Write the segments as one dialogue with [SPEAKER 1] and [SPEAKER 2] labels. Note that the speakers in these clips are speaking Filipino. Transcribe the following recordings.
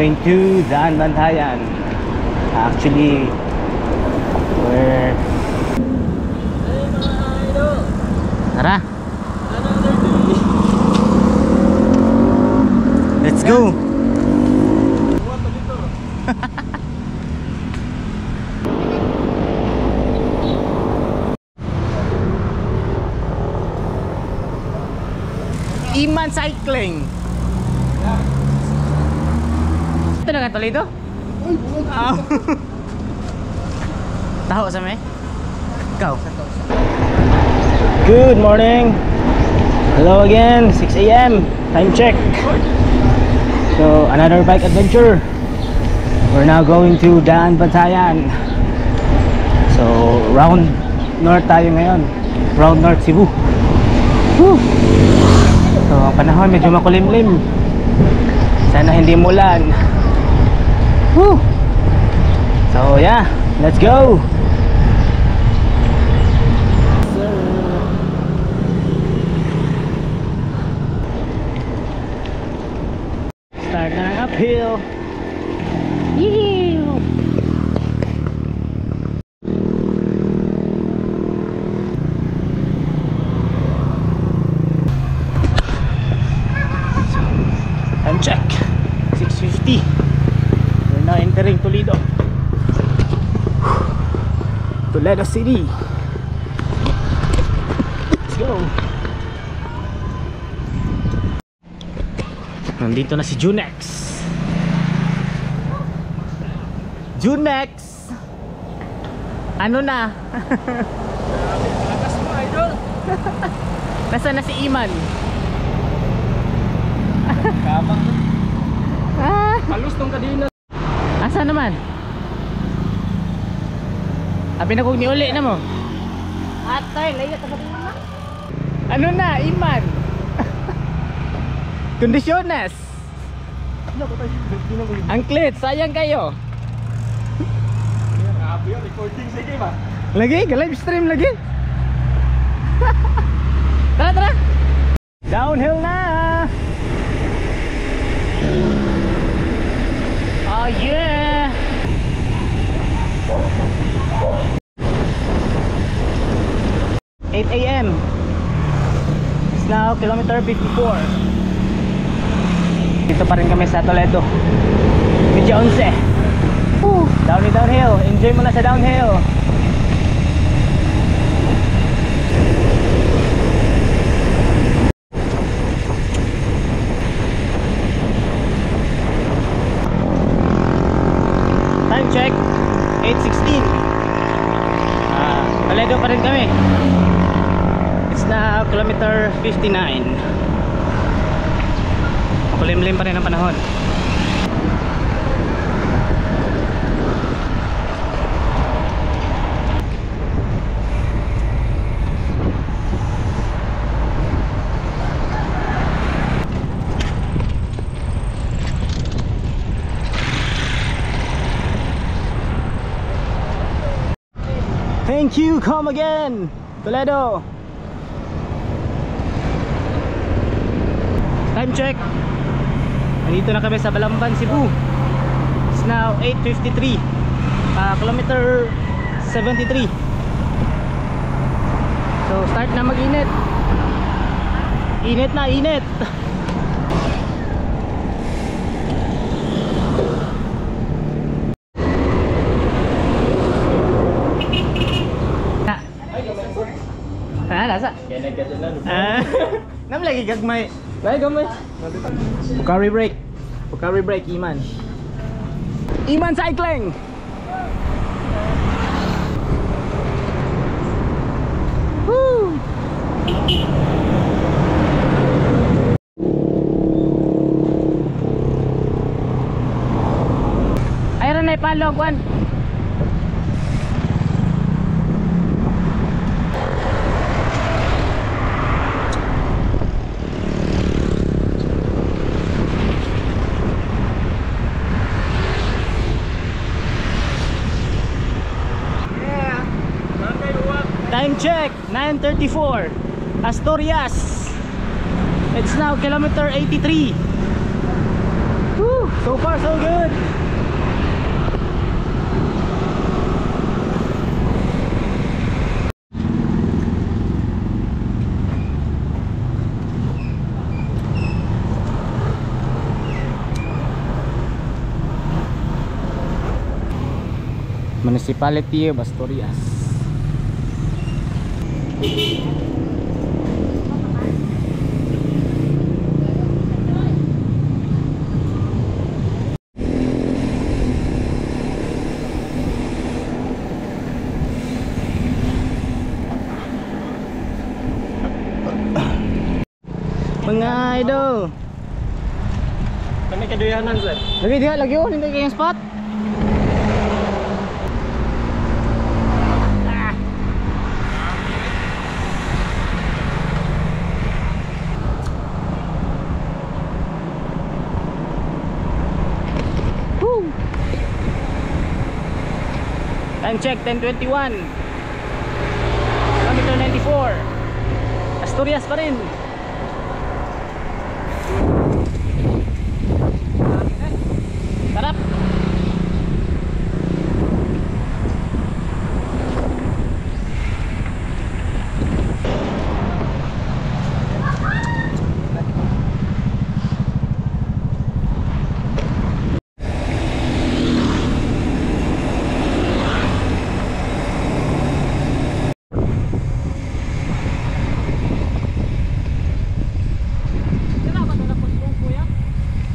[SPEAKER 1] going to Daan Bantayan. Actually, we're... Tara! Let's go! Iman Cycling. Ito na nga tuloy ito? Taho sa may? Ikaw? Good morning. Hello again. 6 AM. Time check. So another bike adventure. We're now going to Daan Bantayan. So round north tayo ngayon. Round north Cebu. Woo! So ang panahon medyo makulimlim. Sana hindi mulan. Woo! So yeah, let's go. Start na ng uphill. Yee! Time check 6:50. We're now entering Toledo. Toledo City. Let's go. Nandito na si Junex. Junex! Ano na? Lakas mo, idol. Nasaan na si Iman? Kabang. Halus tong kadina. Asa naman? Abi na kong niuli na mo. Atay, layo ta ba na? Ano na, Iman? Kondisyones. Ang clit, sayang kayo. Grabe yung recording sige ba? Lagi, live stream lagi. Tara, tara. Downhill na. Oh yeah. Eight AM. It's now kilometer 54. Dito pa rin kami sa Toledo. Medyo 11. Downhill. Enjoy mo na sa downhill. Time check 8:16. Toledo pa rin kami. It's now kilometer 59. Kulimlim pa rin ang panahon. Thank you, come again, Toledo. Time check. Nandito na kami sa Balamban, Cebu. It's now 8:53. Kilometer 73. So start na mag-init. Init na, init. Nasa? Nam lagi gagmay. Lagi gamay. Pukari break. Pukari break, Iman. Iman Cycling. Woo! Ayun na ipalog one. Time check 9:34. Asturias. It's now kilometer 83. Woo. So far so good. Municipality of Asturias. Mga idol,
[SPEAKER 2] Kami kaduyanan sir.
[SPEAKER 1] lagi dia lagi oh hindi kayong spot. Time check 10:21. Kilometer 94. Asturias pa rin. Sarap.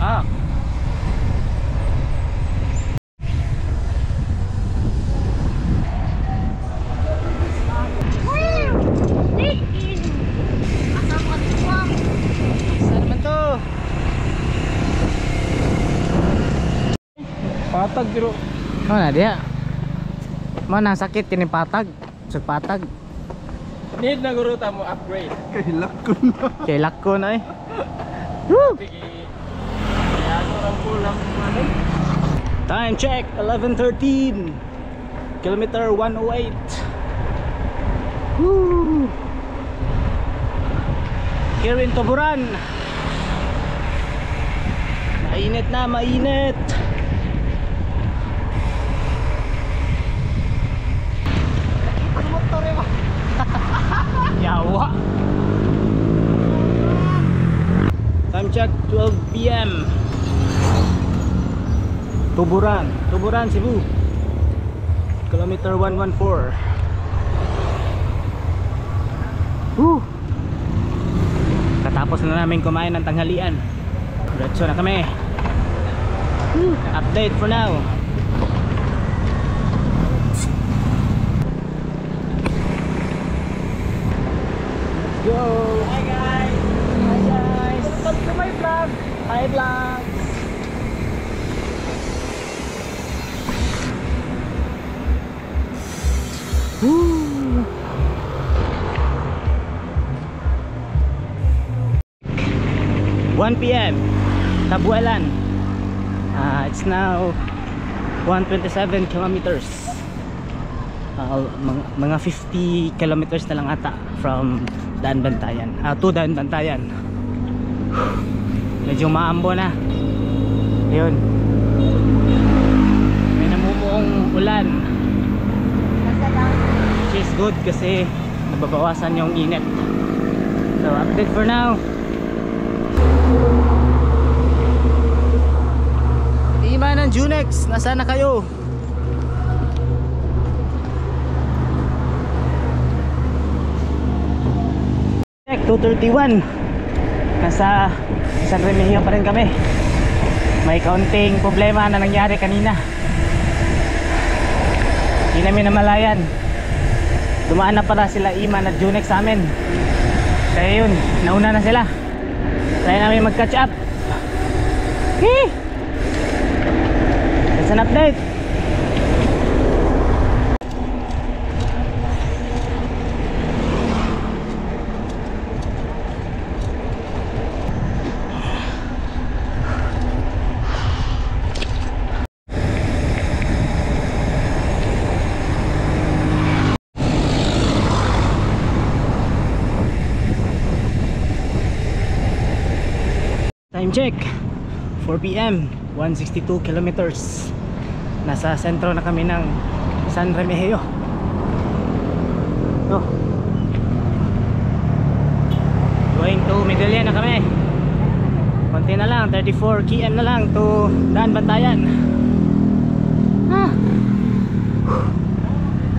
[SPEAKER 1] Ah. Saan naman to?
[SPEAKER 2] Patag pero
[SPEAKER 1] Oh na dia. Mana sakit kini patag. Sa patag.
[SPEAKER 2] need na guro ta mo upgrade.
[SPEAKER 1] Kay lakko na eh. Woo!
[SPEAKER 2] Pigi. Kaya orang pulang man.
[SPEAKER 1] Time check 11:13. Kilometer 108. Woo! Here in Tuburan. Mainit na, mainit. Yawa. Time check 12 PM. Tuburan, Tuburan, Cebu. Kilometer 114. Katapos na namin kumain ng tanghalian. Diretso na kami. Update for now. Let's go.
[SPEAKER 2] Hi guys.
[SPEAKER 1] Hi guys.
[SPEAKER 2] Welcome to my vlog.
[SPEAKER 1] Hi vlogs. Woo. 1 PM Tabuelan. It's now 127 kilometers. Mga 50 kilometers na lang ata from Daan Bantayan. To Daan Bantayan. Medyo maambo na. Ayun. May namumuong ulan. Which is good kasi nababawasan yung init. So update for now. Ima ng Junex, nasaan na kayo? Check 2:31. Nasa San Remigio pa rin kami. May kaunting problema na nangyari kanina. Hindi namin namalayan. Dumaan na pala sila Iman at Junex sa amin. Kaya yun, nauna na sila. Try namin mag-catch up. It's an update. Time check 4 PM, 162 kilometers. Nasa sentro na kami ng San Remigio. So, going to Medellin na kami. Konti na lang, 34 km na lang to Daan Bantayan.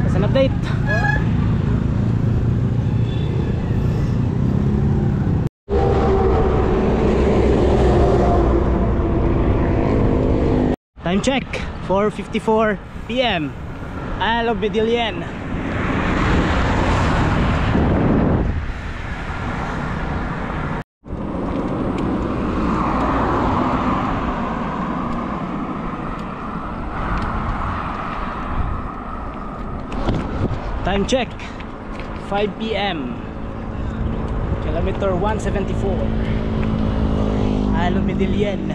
[SPEAKER 1] Kasi an update. Time check, 4:54 PM. Isle of Medellin. Time check, 5 PM. Kilometer 174. Isle of Medellin.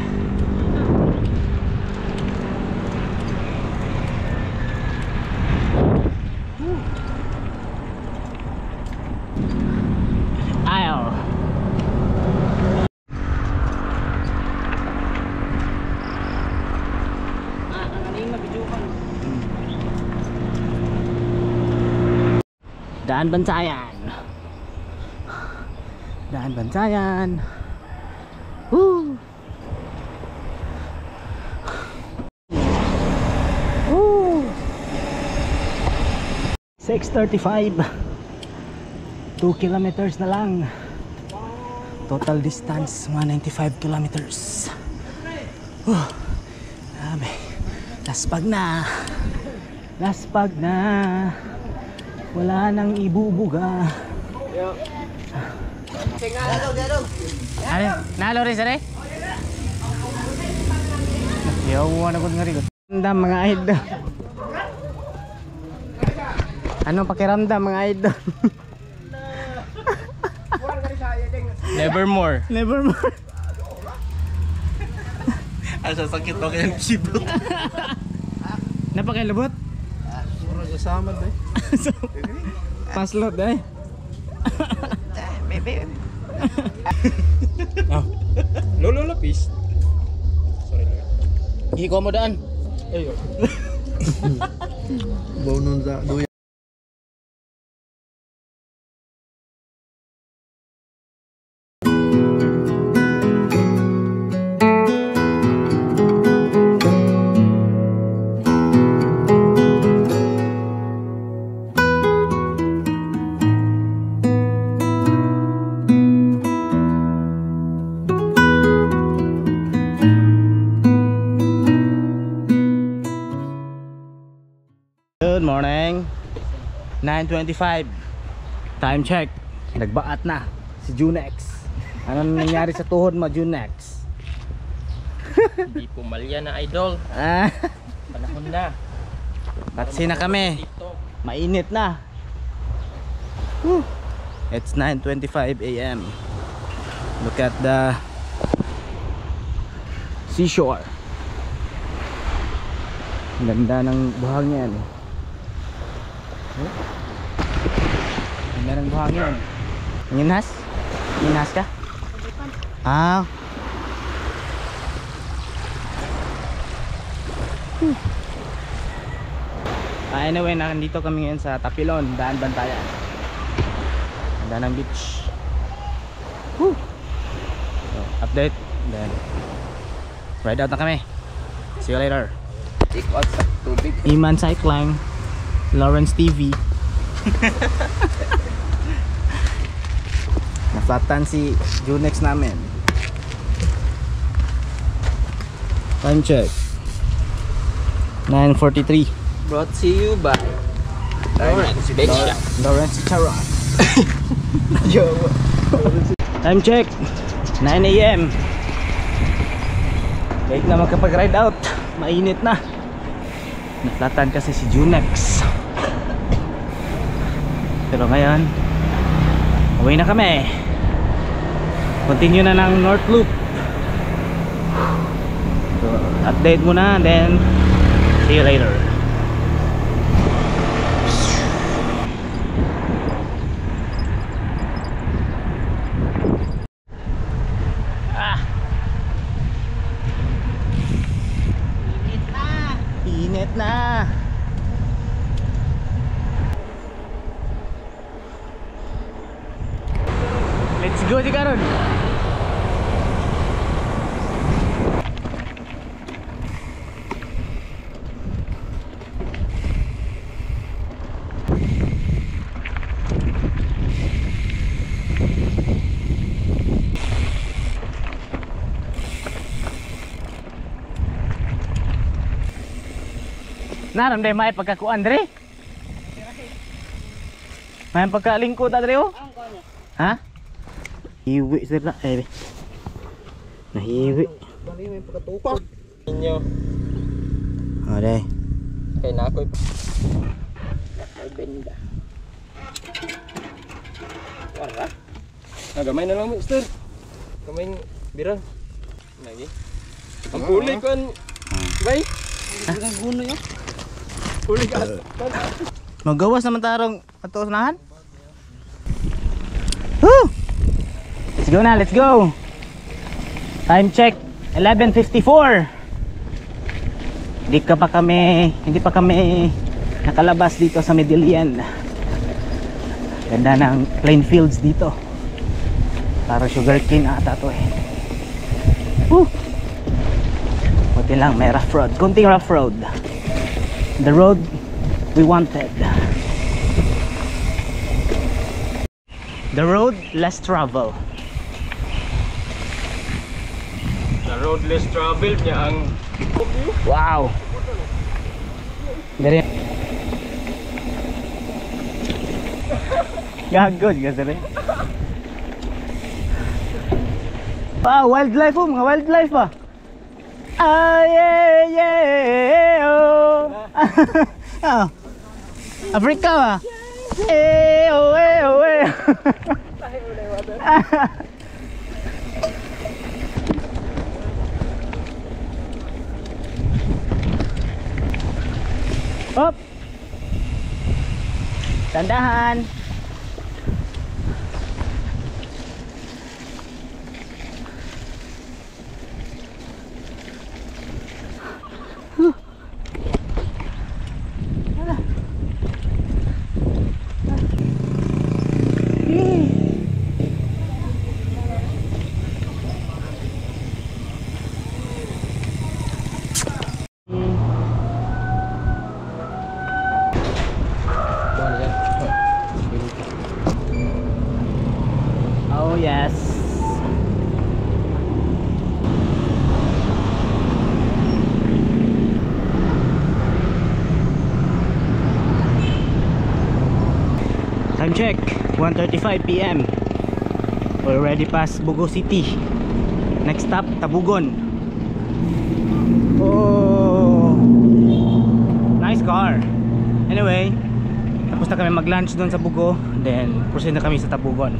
[SPEAKER 1] Isle. Daan Bantayan. Daan Bantayan. Woo! Woo! 6:35. 2 kilometers na lang. Total distance 195 kilometers. Grabe. Laspag na. Laspag na. Wala nang ibubuga. Nalo rin sare? Yawa na ko nga rin. Mga idol. Anong pakiramdam mga idol?
[SPEAKER 2] Nevermore.
[SPEAKER 1] Nevermore.
[SPEAKER 2] Asa sakit pa kayang kibot.
[SPEAKER 1] Napakilabot?
[SPEAKER 2] Murag kasama eh.
[SPEAKER 1] Paslot eh.
[SPEAKER 2] Bebe. Lolo lapis. Sorry lang.
[SPEAKER 1] Ikaw mo daan.
[SPEAKER 2] Ayo.
[SPEAKER 3] Bonus sa duya.
[SPEAKER 1] Good morning. 9:25. Time check. Nagbaat na si Junex. Ano nangyari sa tuhod mo, Junex?
[SPEAKER 2] Hindi pumalya na idol. Panahon na.
[SPEAKER 1] Batsi na kami.
[SPEAKER 2] Dito.
[SPEAKER 1] Mainit na. Whew. It's 9:25 AM. Look at the seashore. Ganda ng buhangin. Ganda ng buhangin. Nginhas? Nginhas ka? Ah. Anyway, nandito kami ngayon sa Tapilon, Daan Bantayan. Ganda ng beach. Woo. So, update. Then ride out na kami. See you later.
[SPEAKER 2] Take out sa tubig.
[SPEAKER 1] Iman Cycling, Lawrence TV. Naflatan si Junex namin. Time check 9:43.
[SPEAKER 2] Brought to you by Lawrence Big Shop.
[SPEAKER 1] Lawrence Charon. Time check 9 AM. Wait na makapag-ride out. Mainit na. Naflatan kasi si Junex. Pero ngayon uwi na kami. Continue na ng North Loop. So, update muna, then see you later. Akyat na. Let's go di karon. Naramday may pagkakuan dre. May pagkalingkod dre oh. Ha? Hiwi sir na eh. Nahiwi.
[SPEAKER 2] Bali may pagkatupak. Inyo.
[SPEAKER 1] Ade.
[SPEAKER 2] Kay na ako. Ay benda. Wala. Gamay na lang mister. Gamay birang. Lagi. Ang puli kon. Bay. Ang guno yo. Puli ka.
[SPEAKER 1] Magawas naman tarong ato unahan. Woo! Let's go na, let's go. Time check 11:54. Hindi pa kami nakalabas dito sa Medellin. Ganda ng plain fields dito. Para sugarcane ata to eh. Woo! Buti lang may rough road, konting rough road. The road we wanted. The road less travel.
[SPEAKER 2] The road less travel niya ang
[SPEAKER 1] Wow. Dari. Gagod kasi rin. Wow, wildlife oh, mga wildlife ba? Ah, yeah, yeah, oh. Oh. Africa ba? Eh, oh, eh, oh, eh. Hop. Tandahan. Oh yes. Time check 1:35 PM. Already past Bogo City. Next stop Tabugon. Oh, nice car. Anyway, tapos na kami mag-lunch doon sa Bogo, then proceed na kami sa Tabugon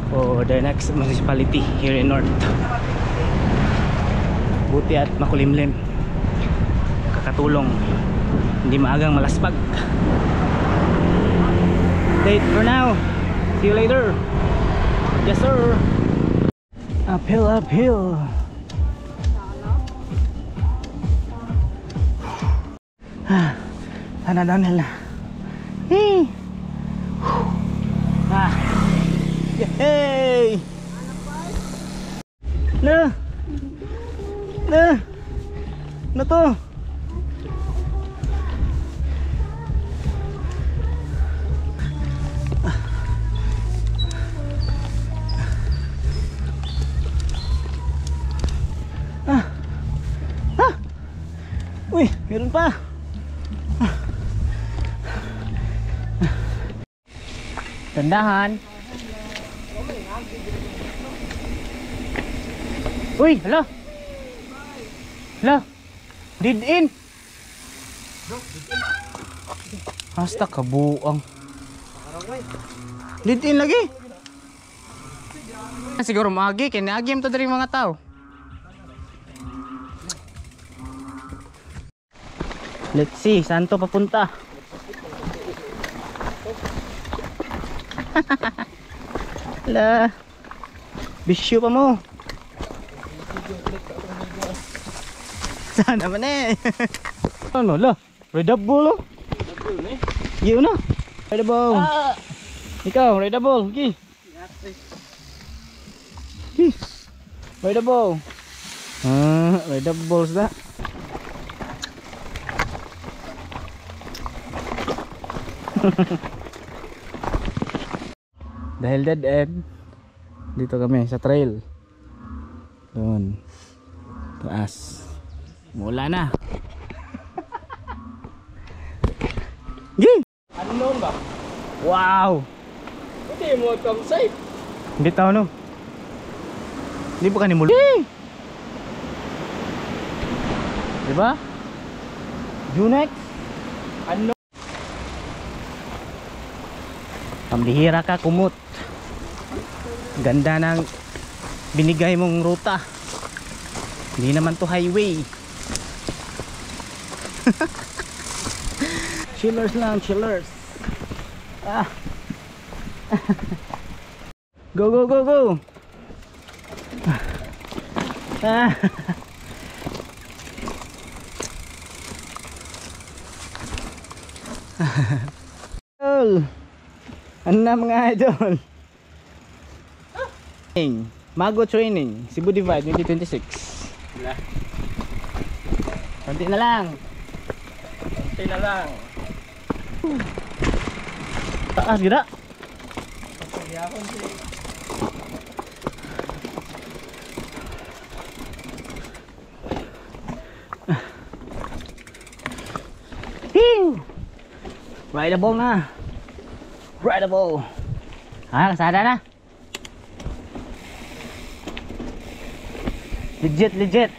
[SPEAKER 1] for the next municipality here in North. Buti at makulimlim, kakatulong, hindi maagang malaspag. Date for now. See you later. Yes sir. Uphill, uphill. Sana downhill na. Hey. Ah. Hey. Na. Na to. Uy, meron pa. Tandahan. Uy, hala. Hala. Dead end. Hasta kabuang. Dead end lagi. Siguro maagi, kinagim to dari mga tao. Let's see, saan to papunta? Hala. Bisyo pa mo. Saan naman eh? Ano lah? Red Bull lo.
[SPEAKER 2] Double ni.
[SPEAKER 1] Iyo na. Red Bull. Ikaw, Red Bull. Gi. Gi. Red Bull. Red Bulls na. Dahil dead end, dito kami sa trail. Doon. Taas. Mula na. Gi.
[SPEAKER 2] Unknown ba?
[SPEAKER 1] Wow.
[SPEAKER 2] Hindi mo campsite.
[SPEAKER 1] Hindi tao no. Hindi pa kanimul. Diba? Junex.
[SPEAKER 2] Ano?
[SPEAKER 1] Pambihira ka kumot. Ganda ng binigay mong ruta. Hindi naman to highway. Chillers lang, chillers. Ah. Go, go, go, go. Ah. Ano na mga idol? Mago Training Cebu Divide 2026. Konti na lang.
[SPEAKER 2] Konti na lang.
[SPEAKER 1] Taas gira. Rideable na. Rideable. Kasada na. Legit, legit.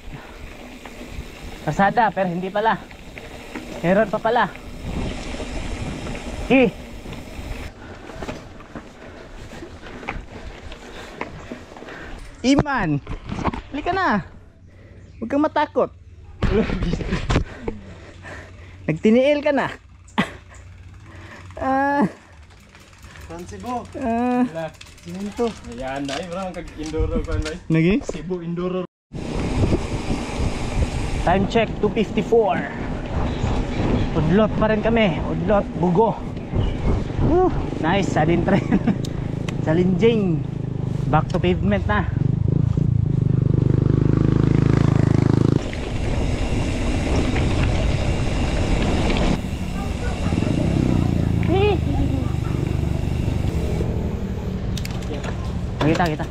[SPEAKER 1] Kasada pero hindi pala. Meron pa pala. Iman, halika na. Huwag kang matakot. Nagtiniil ka na.
[SPEAKER 2] Cebu.
[SPEAKER 1] Sinento.
[SPEAKER 2] Ayan na, bro, kag-indoro ko na.
[SPEAKER 1] Lagi?
[SPEAKER 2] Cebu Indoro.
[SPEAKER 1] Time check 2:54. Udlot pa rin kami. Udlot, bugo. Nice, salin train. Salinjing. Back to pavement na. Kita.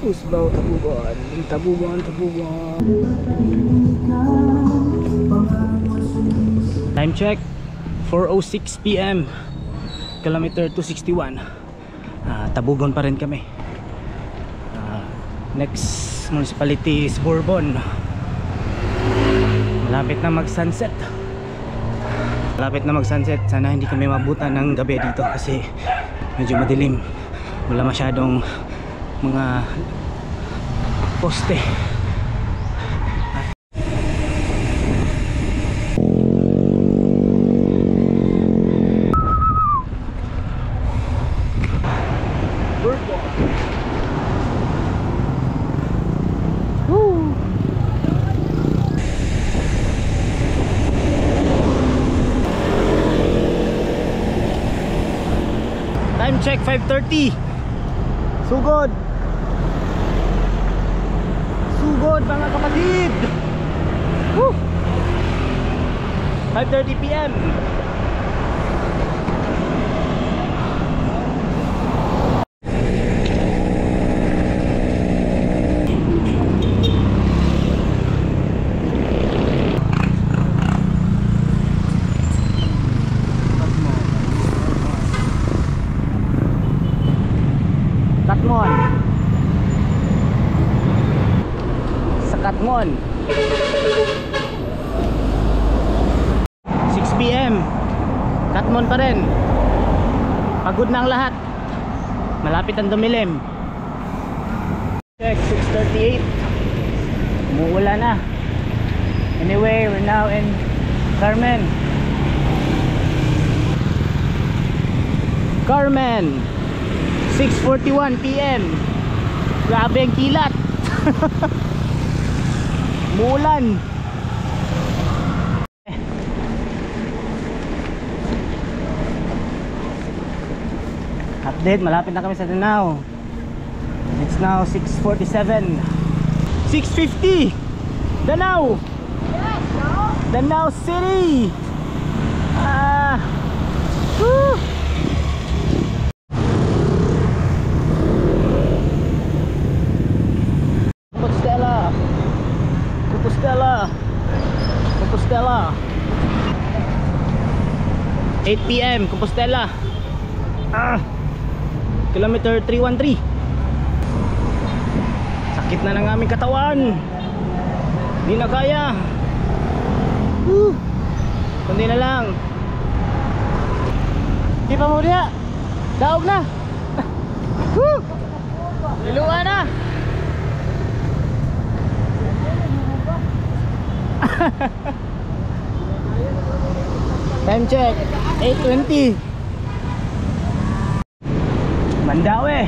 [SPEAKER 1] Usbaw Tabugon. Time check 4:06 PM. Kilometer 261. Tabugon pa rin kami. Next municipality is Bourbon. Malapit na mag-sunset. Sana hindi kami mabutan ng gabi dito kasi medyo madilim. Wala masyadong mga poste. Time check 5:30. Sugod mga kapatid. 5:30 PM. Katmon 6 PM. Katmon pa rin. Pagod na ang lahat. Malapit ang dumilim. Check 6:38. Umuula na. Anyway, we're now in Carmen. 6:41 PM. Grabe ang kilat. Mulan. Update, malapit na kami sa Danao. It's now 6:47. 6:50. Danao. Danao City. Woo. Compostela 8 PM Compostela. Kilometer 313. Sakit na ng aming katawan, hindi na kaya. Kundi na lang. Di pa mo diya, daog na. Iluwa na. Time check 8:20. Mandaue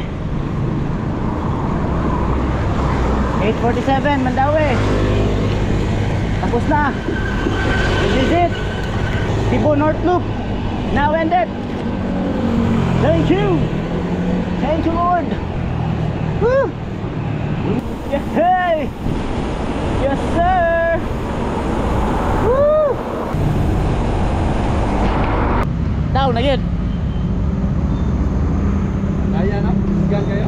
[SPEAKER 1] 8:47 Mandaue. Tapos na. This is it. Cebu North Loop now ended. Thank you. Thank you, Lord. Woo. Yeah, hey. Yes sir. Woo. Down again.
[SPEAKER 2] Kaya na? Sigan kayo?